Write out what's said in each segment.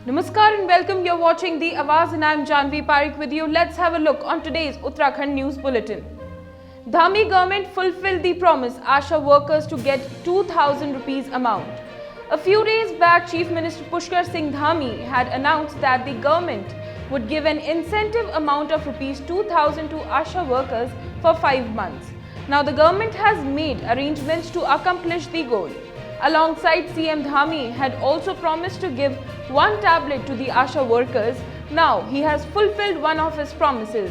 Namaskar and welcome. You're watching The Awaz and I'm Janvi Parikh with you. Let's have a look on today's Uttarakhand News Bulletin. Dhami government fulfilled the promise Asha workers to get 2,000 rupees amount. A few days back, Chief Minister Pushkar Singh Dhami had announced that the government would give an incentive amount of rupees 2,000 to Asha workers for 5 months. Now the government has made arrangements to accomplish the goal. Alongside CM Dhami had also promised to give one tablet to the Asha workers. Now he has fulfilled one of his promises.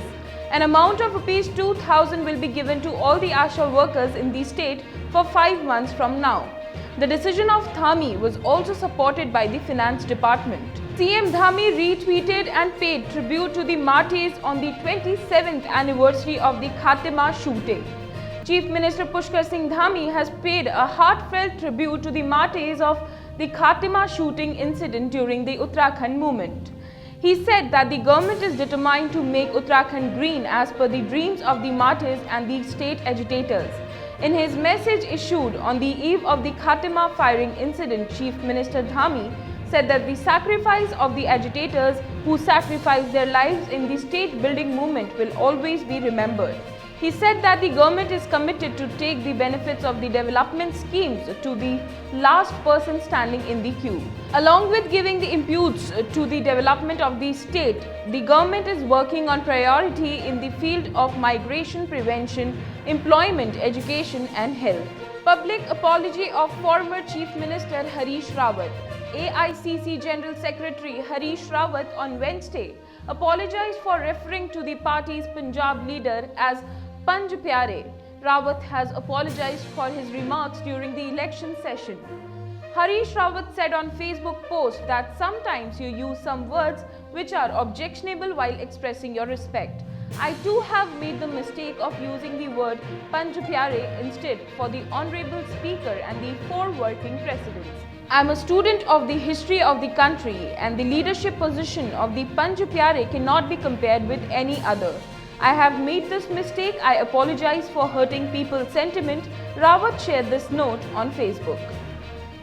An amount of rupees 2,000 will be given to all the Asha workers in the state for 5 months from now. The decision of Dhami was also supported by the Finance Department. CM Dhami retweeted and paid tribute to the martyrs on the 27th anniversary of the Khatima shooting. Chief Minister Pushkar Singh Dhami has paid a heartfelt tribute to the martyrs of the Khatima shooting incident during the Uttarakhand movement. He said that the government is determined to make Uttarakhand green as per the dreams of the martyrs and the state agitators. In his message issued on the eve of the Khatima firing incident, Chief Minister Dhami said that the sacrifice of the agitators who sacrificed their lives in the state building movement will always be remembered. He said that the government is committed to take the benefits of the development schemes to the last person standing in the queue. Along with giving the impulse to the development of the state, the government is working on priority in the field of migration prevention, employment, education and health. Public apology of former Chief Minister Harish Rawat. AICC General Secretary Harish Rawat on Wednesday apologized for referring to the party's Punjab leader as Panj Pyare. Rawat has apologized for his remarks during the election session. Harish Rawat said on Facebook post that sometimes you use some words which are objectionable while expressing your respect. I too have made the mistake of using the word Panj Pyare instead for the Honorable Speaker and the 4 working presidents. I am a student of the history of the country and the leadership position of the Panj Pyare cannot be compared with any other. I have made this mistake. I apologize for hurting people's sentiment. Rawat shared this note on Facebook.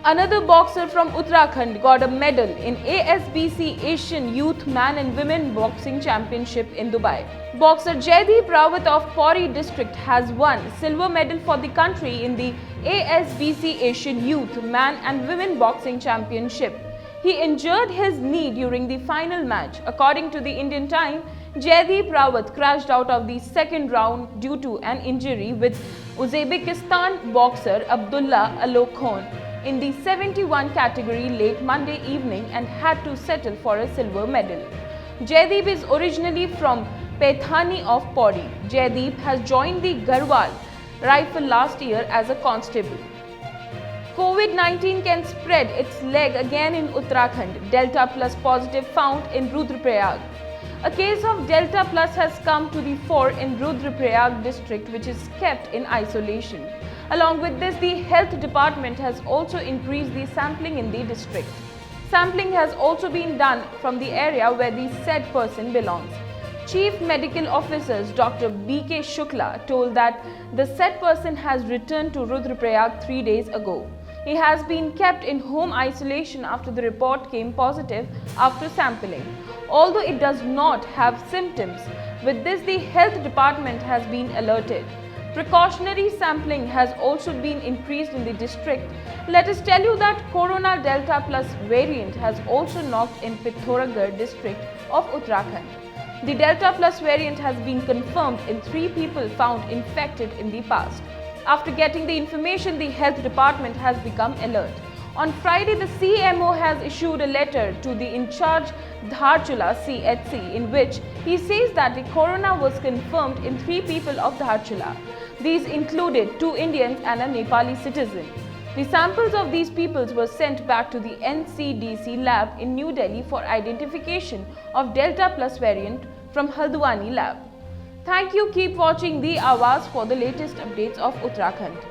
Another boxer from Uttarakhand got a medal in ASBC Asian Youth Man and Women Boxing Championship in Dubai. Boxer Jaideep Rawat of Pauri district has won silver medal for the country in the ASBC Asian Youth Man and Women Boxing Championship. He injured his knee during the final match. According to the Indian Time, Jaideep Rawat crashed out of the second round due to an injury with Uzbekistan boxer Abdullah Alokhon in the 71 category late Monday evening and had to settle for a silver medal. Jaideep is originally from Pethani of Pauri. Jaideep has joined the Garhwal Rifle last year as a constable. COVID-19 can spread its leg again in Uttarakhand. Delta Plus positive found in Rudraprayag. A case of Delta Plus has come to the fore in Rudraprayag district, which is kept in isolation. Along with this, the health department has also increased the sampling in the district. Sampling has also been done from the area where the said person belongs. Chief Medical Officers Dr. B.K. Shukla told that the said person has returned to Rudraprayag 3 days ago. He has been kept in home isolation after the report came positive after sampling. Although it does not have symptoms, with this the health department has been alerted. Precautionary sampling has also been increased in the district. Let us tell you that Corona Delta Plus variant has also knocked in Pithoragarh district of Uttarakhand. The Delta Plus variant has been confirmed in 3 people found infected in the past. After getting the information, the health department has become alert. On Friday, the CMO has issued a letter to the in-charge Dharchula CHC in which he says that the corona was confirmed in 3 people of Dharchula. These included 2 Indians and a Nepali citizen. The samples of these peoples were sent back to the NCDC lab in New Delhi for identification of Delta Plus variant from Haldwani lab. Thank you. Keep watching The Awaz for the latest updates of Uttarakhand.